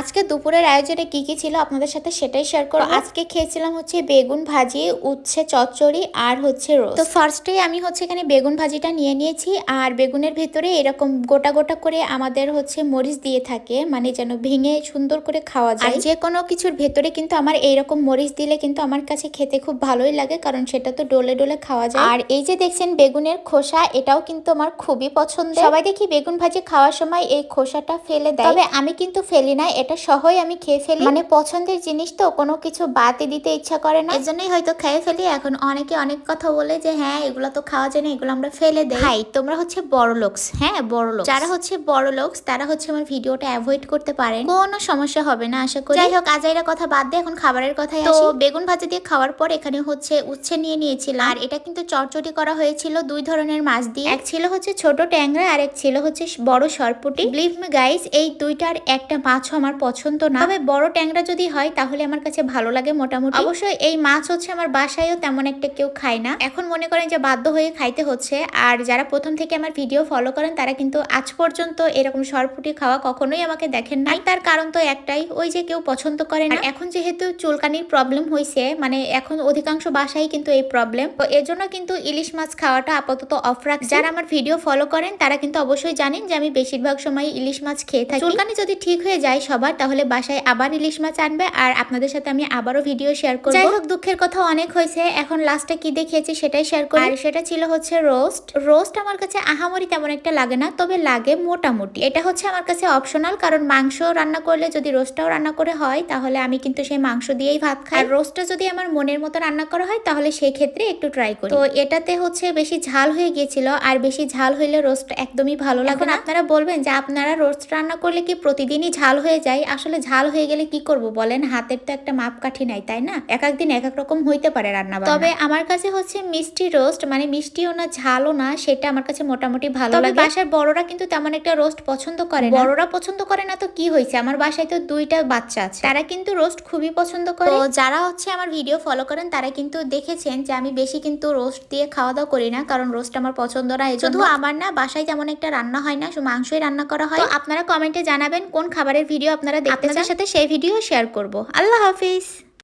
আজকে দুপুরের আয়োজনে কি ছিল আপনাদের সাথে সেটাই শেয়ার করব। আজকে খেয়েছিলাম হচ্ছে বেগুন ভাজি, উচ্ছে চচ্চড়ি আর হচ্ছে রোস্ট। তো ফার্স্টেই আমি হচ্ছে এখানে বেগুন ভাজিটা নিয়ে নিয়েছি। আর বেগুনের ভেতরে এরকম গোটা গোটা করে আমাদের হচ্ছে মরিচ দিয়ে থাকে, মানে যেন ভেঙে সুন্দর করে খাওয়া যায়। আর যে কোনো কিছুর ভেতরে কিন্তু আমার এইরকম মরিচ দিলে কিন্তু আমার কাছে খেতে খুব ভালোই লাগে, কারণ সেটা তো ডলে ডলে খাওয়া যায়। আর এই যে দেখছেন বেগুনের খোসা, এটাও কিন্তু আমার খুবই পছন্দ। সবাই দেখি বেগুন ভাজি খাওয়ার সময় এই খোসাটা ফেলে দেয়, তবে আমি কিন্তু ফেলি না, এটা সহই আমি খেয়ে ফেলি। মানে পছন্দের জিনিস তো, কোনো কিছু বাদে দিতে ইচ্ছা করে না, এজন্যই হয়তো খেয়ে ফেলি। এখন অনেকে অনেক কথা বলে যে হ্যাঁ এগুলো তো খাওয়া যায় না, এগুলো আমরা ফেলে দেই। ভাই তোমরা হচ্ছে বড় লোকস, হ্যাঁ বড় লোক, যারা হচ্ছে বড় লোকস তারা হচ্ছে আমার ভিডিওটা অ্যাভয়েড করতে পারেন, কোনো সমস্যা হবে না আশা করি। যাই হোক আজাইরা কথা বাদ দিয়ে এখন খাবারের কথাই আসি। তো বেগুন ভাজি দিয়ে খাওয়ার পর এখানে হচ্ছে উচ্ছে নিয়ে নিয়েছিলাম। আর এটা কিন্তু চটচটি করা হয়েছিল দুই ধরনের মাছ দিয়ে। এক ছিল হচ্ছে ছোট ট্যাংরা আর এক ছিল হচ্ছে বড় সরপুটি। বিলিভ মি গাইস, এই দুইটার একটা মাছও আমার পছন্দ না, তবে বড় ট্যাংরা যদি হয় তাহলে আমার কাছে ভালো লাগে মোটামুটি। অবশ্যই এই মাছ হচ্ছে আমার বাসায়ও তেমন একটা কেউ খায় না, এখন মনে করেন যে বাধ্য হয়ে খাইতে হচ্ছে। আর যারা প্রথম থেকে আমার ভিডিও ফলো করেন তারা কিন্তু আজ পর্যন্ত এরকম সরপুটি খাওয়া কখনোই আমাকে দেখেন নাই। তার কারণ তো একটাই, ওই যে কেউ পছন্দ করে না। এখন যেহেতু চুলকানির প্রবলেম হয়েছে, মানে এখন অধিকাংশ বাসায় কিন্তু এই প্রবলেম, তো এর জন্য কিন্তু ইলিশ মাছ খাওয়াটা আপাতত অফ রাখছি। যারা আমার ভিডিও ফলো করেন তারা কিন্তু অবশ্যই জানেন যে আমি বেশিরভাগ সময় ইলিশ মাছ খেয়ে থাকি। চুলকানি যদি ঠিক হয়ে যায় সবার, তাহলে বাসায় আবার ইলিশ মাছ আনবে আর আপনাদের সাথে আমি আবারও ভিডিও শেয়ার করব। যাই হোক দুঃখের কথা অনেক হয়েছে, এখন লাস্টে কি দেখিয়েছি সেটাই শেয়ার করি। আর সেটা ছিল হচ্ছে রোস্ট। রোস্ট আমার কাছে আহামরি তেমন একটা লাগে না, তবে লাগে মোটামুটি। এটা হচ্ছে আমার কাছে অপশনাল, কারণ মাংস রান্না করলে যদি রোস্টটাও রান্না করে হয় তাহলে আমি কিন্তু সেই মাংস দিয়েই ভাত খাই। আর রোস্টটা যদি আমার মনের মতো রান্না করা হয় তাহলে সেই ক্ষেত্রে একটু ট্রাই করি। তো এটাতে হচ্ছে বেশি ঝাল হয়ে গিয়েছিল, আর বেশি ঝাল হইলে রোস্ট একদমই ভালো লাগে না। আপনারা বলবেন যে আপনারা রোস্ট রান্না করলে কি প্রতিদিনই ঝাল হয়ে যায়? আসলে ঝাল হয়ে গেলে কি করব বলেন, হাতের তো একটা মাপকাঠি নাই, তাই না? এক একদিন এক এক রকম হইতে পারে রান্না বান্না। তবে আমার কাছে হচ্ছে মিষ্টি রোস্ট, মানে মিষ্টিও না ঝালও না, সেটা আমার কাছে মোটামুটি ভালো লাগে। বাসার বড়রা কিন্তু তেমন একটা রোস্ট পছন্দ করে না। বড়রা পছন্দ করে না তো কি হয়েছে, আমার বাসায় তো দুইটা বাচ্চা আছে, তারা কিন্তু রোস্ট খুবই পছন্দ করে। তো যারা হচ্ছে আমার ভিডিও ফলো করেন তারা কিন্তু দেখেছেন যে আমি বেশি কিন্তু রোস্ট দিয়ে খাওয়া দাওয়া করি না, কারণ রোস্ট আমার পছন্দ না। শুধু আমার না, বাসায় তেমন একটা রান্না হয় না, শুধু মাংসই রান্না করা হয়। তো আপনারা কমেন্টে জানাবেন কোন খাবারের ভিডিও আপনারা দেখতে চান, আপনাদের সাথে সেই ভিডিও শেয়ার করব। আল্লাহ হাফিজ।